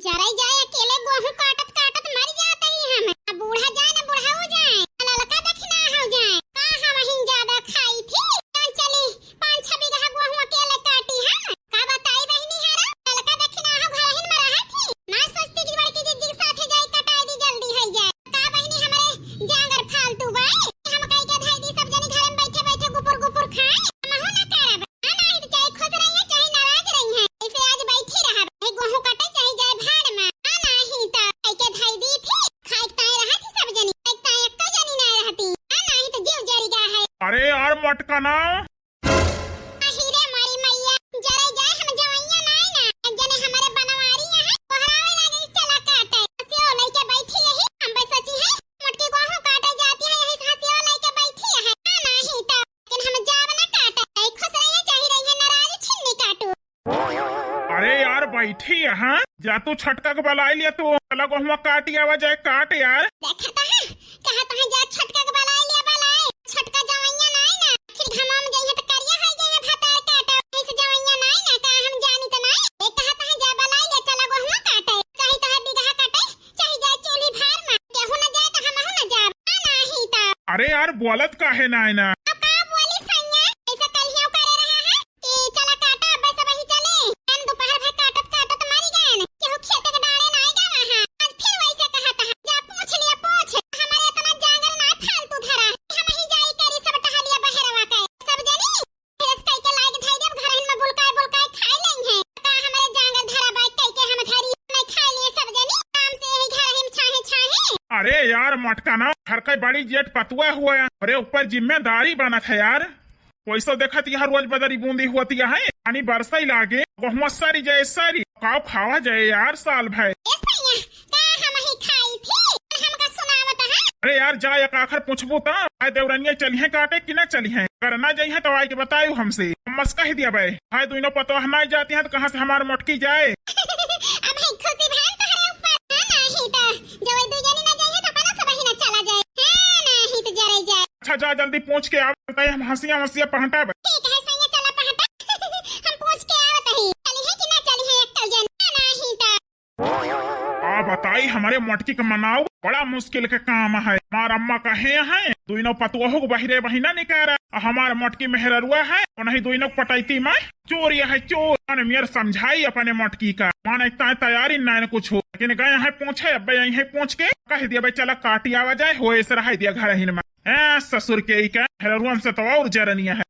जरा जाए अकेले गेहूं काटत काटत मर जाता ही हम। अब बूढ़ा जाए ना बूढ़ा हो जाए, लड़का दखना हो जाए। का हम हिन ज्यादा खाई थी चली 5-6 बीघा गेहूं अकेले काटी हम। का बताई बहनी हरा लड़का दखना हो घर हिन में रहा थी ना सोचती कि बड़की जीजी के साथे जाए कटाई दी जल्दी हो जाए। का बहनी हमारे जांगर फालतू बाई हम कई के धाई दी सब जनी घर में बैठे बैठे गुपुर गुपुर खाए हम हो ना करब। नहीं तो चाहे खुश रही है चाहे नाराज रही है, ऐसे आज बैठी रहा गेहूं काटे चाहे जाए भाड़ में। नहीं तो कई के धाई दी थी खाई ताई रहा थी सब जनी, एक ताई एक तो जनी ना रहती। नहीं तो जीव जरी गया है। अरे यार मटकाना हीरे मारी मैया जरे जाए हम जवैया नहीं ना एक जने हमारे बनवारी है पहरावे लगे चला काटे हसियो लेके बैठी है। हम बस सची है मोटकी गेहूं काटे जाती है यही हसियो लेके बैठी है। नहीं तो लेकिन हम जाब ना काटे खुश रहिए चाहे रहिए नाराज छिन्नी काटू। अरे यार बैठी यहाँ जा तू छटका के बलाई लिया तू अलग हुआ काट आवा जाए काट यार। देखा तो है कहा तो है जा छटका के बलाई लिया बलाई छटका जवैया नहीं ना फिर घमा में जाइए तो करिया है जाइए भातार काटा ऐसे जवैया नहीं ना का हम जानी तो नहीं एक कहा तो है जा बलाई ले चला गेहूं काटे कहीं तो है बीघा काटे चाहे जाए चूल्ही भार में गेहूं ना जाए तो हम हो ना जाब। नहीं तो अरे यार बोलत काहे ना है ना अब का बोली सैया ऐसा कहियो करे रहा है कि चला काटा बस वही चले हम दोपहर भर काटत काटत मरी गए न केहू खेत के डाड़े नहीं गवा है। आज फिर वैसे कहा था जा पूछ लिया पूछ हमारे इतना जांगर ना फालतू धरा हम ही जाई करी सब टहलिया बहरवा के सब जनी फेस कई के लायक धई देब घर में बुलकाए बुलकाए खाई लेंगे का हमारे जांगर धरा बाई कई के हम धरी नहीं खाई लिए सब जनी काम से ही घर हम छाहे छाहे। अरे यार मटकाना घर का बड़ी जेठ पतुआ हुआ है। अरे ऊपर जिम्मेदारी बना था यार पैसा देखा यहाँ रोज बदरी बूंदी होती है यानी बरसा ही लागे गहुआ सारी जाए सारी काव खावा जाए यार साल भाई। ए सैया का हम ही खाई थी हमका सुनावत है। अरे यार जा एक आखिर पूछबू तो आय देवरनिया चली है काटे कि ना चली है अगर ना जाई है तो आय के बतायू हमसे हम मस्का ही दिया भाई हाय दोनों पतो हम नहीं जाती हैं तो कहाँ से हमारे मोटकी जाए। अब है खुशी बहन तोहरे ऊपर है नहीं तो जब दू जनी ना जाइए तो अपना सब ही ना चला जाए है नहीं तो जरे जाए। अच्छा जा जल्दी पूछ के आओ हम हंसिया वसिया पहटा ठीक है सैया चला पहटा हम पूछ के आवत ही चली है कि ना चली है एक तो जन नहीं तो बताई हमारे मोटकी का मनाओ बड़ा मुश्किल के काम है। हमार अम्मा कहे है दोनों पतुआ बहिरे बहिना निकारा हमार मोटकी मेहरुआ है नहीं दोनों पटैती में चोर यह है चोर मैंने मेर समझाई अपने मोटकी का माने तैयारी ना कुछ हो लेकिन गए है पूछे अब यही पूछ के कह दिया भाई चला काटी आवा जाए हो ऐसे रहा दिया घर हिन में ससुर के ही का मेहरुआ से तो और जरनिया है।